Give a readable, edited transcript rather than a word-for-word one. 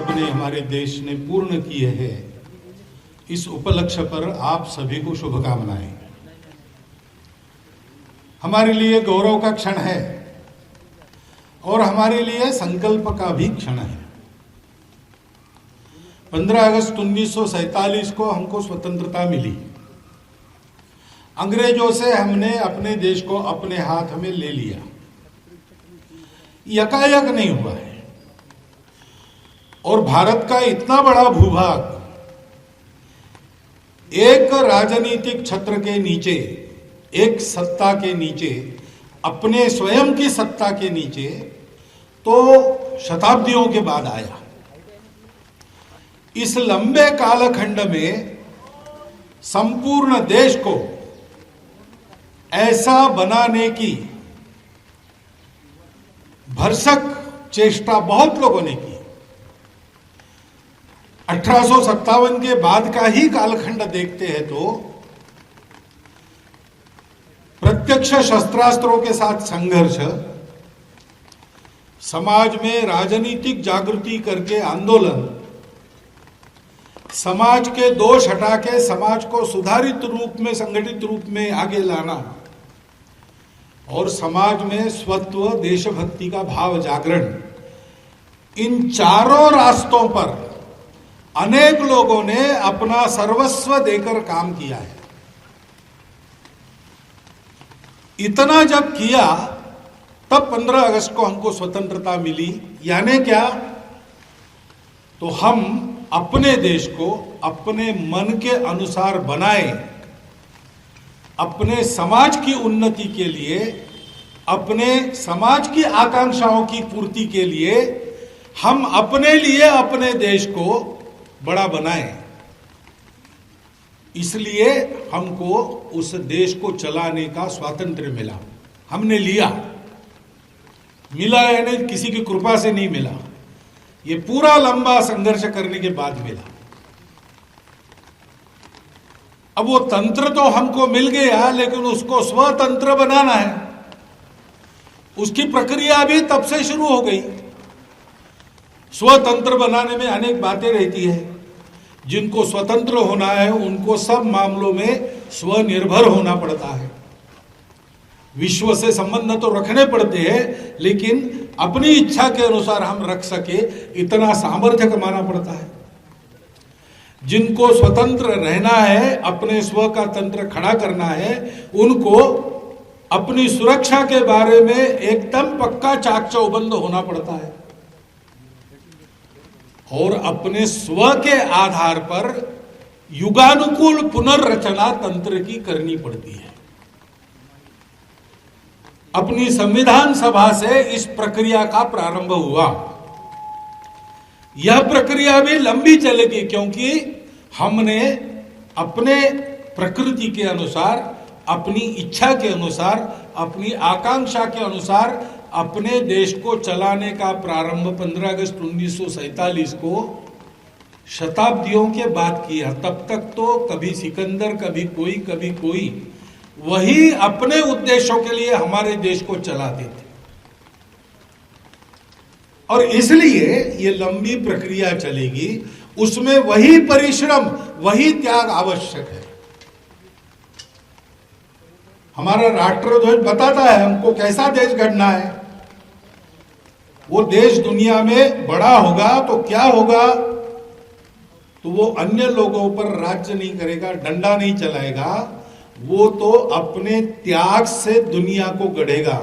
सपने हमारे देश ने पूर्ण किए हैं, इस उपलक्ष्य पर आप सभी को शुभकामनाएं। हमारे लिए गौरव का क्षण है और हमारे लिए संकल्प का भी क्षण है। 15 अगस्त 1947 को हमको स्वतंत्रता मिली। अंग्रेजों से हमने अपने देश को अपने हाथ में ले लिया। यकायक नहीं हुआ है। और भारत का इतना बड़ा भूभाग एक राजनीतिक छत्र के नीचे, एक सत्ता के नीचे, अपने स्वयं की सत्ता के नीचे तो शताब्दियों के बाद आया। इस लंबे कालखंड में संपूर्ण देश को ऐसा बनाने की भरसक चेष्टा बहुत लोगों ने की। 1857 के बाद का ही कालखंड देखते हैं तो प्रत्यक्ष शस्त्रास्त्रों के साथ संघर्ष, समाज में राजनीतिक जागृति करके आंदोलन, समाज के दोष हटा के समाज को सुधारित रूप में, संगठित रूप में आगे लाना और समाज में स्वत्व, देशभक्ति का भाव जागरण, इन चारों रास्तों पर अनेक लोगों ने अपना सर्वस्व देकर काम किया है। इतना जब किया तब 15 अगस्त को हमको स्वतंत्रता मिली। यानी क्या? तो हम अपने देश को अपने मन के अनुसार बनाए, अपने समाज की उन्नति के लिए, अपने समाज की आकांक्षाओं की पूर्ति के लिए हम अपने लिए अपने देश को बड़ा बनाए। इसलिए हमको उस देश को चलाने का स्वातंत्र्य मिला। हमने लिया, मिला यानी किसी की कृपा से नहीं मिला, ये पूरा लंबा संघर्ष करने के बाद मिला। अब वो तंत्र तो हमको मिल गया, लेकिन उसको स्वतंत्र बनाना है। उसकी प्रक्रिया भी तब से शुरू हो गई। स्वतंत्र बनाने में अनेक बातें रहती है। जिनको स्वतंत्र होना है उनको सब मामलों में स्वनिर्भर होना पड़ता है। विश्व से संबंध तो रखने पड़ते हैं, लेकिन अपनी इच्छा के अनुसार हम रख सके इतना सामर्थ्य कमाना पड़ता है। जिनको स्वतंत्र रहना है, अपने स्व का तंत्र खड़ा करना है, उनको अपनी सुरक्षा के बारे में एकदम पक्का चाक चौबंद होना पड़ता है और अपने स्व के आधार पर युगानुकूल पुनर्रचना तंत्र की करनी पड़ती है। अपनी संविधान सभा से इस प्रक्रिया का प्रारंभ हुआ। यह प्रक्रिया भी लंबी चलेगी, क्योंकि हमने अपने प्रकृति के अनुसार, अपनी इच्छा के अनुसार, अपनी आकांक्षा के अनुसार अपने देश को चलाने का प्रारंभ 15 अगस्त 1947 को शताब्दियों के बाद किया। तब तक तो कभी सिकंदर, कभी कोई वही अपने उद्देश्यों के लिए हमारे देश को चलाते थे। और इसलिए ये लंबी प्रक्रिया चलेगी। उसमें वही परिश्रम, वही त्याग आवश्यक है। हमारा राष्ट्रध्वज बताता है हमको कैसा देश गढ़ना है। वो देश दुनिया में बड़ा होगा तो क्या होगा? तो वो अन्य लोगों पर राज्य नहीं करेगा, डंडा नहीं चलाएगा, वो तो अपने त्याग से दुनिया को गढ़ेगा।